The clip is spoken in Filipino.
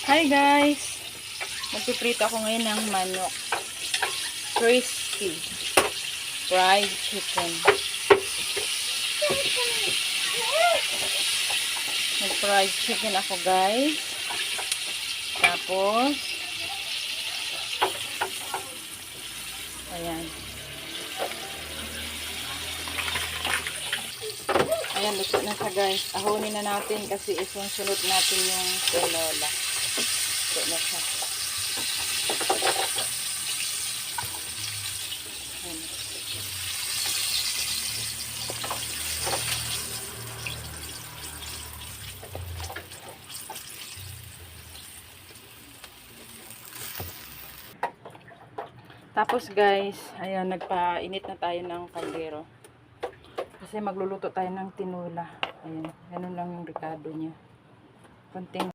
Hi guys! Magpiprito ako ngayon ng manok. Crispy. Fried chicken. Mag-fried chicken ako guys. Tapos, ayan. Ayan, luto na siya guys. Ahonin na natin kasi isunod natin yung tinola. Luto na siya. Ayan. Tapos guys, ayan, nagpainit na tayo ng kaldero. Kasi magluluto tayo ng tinola. Ayan, ganun lang yung rekado niya. Konting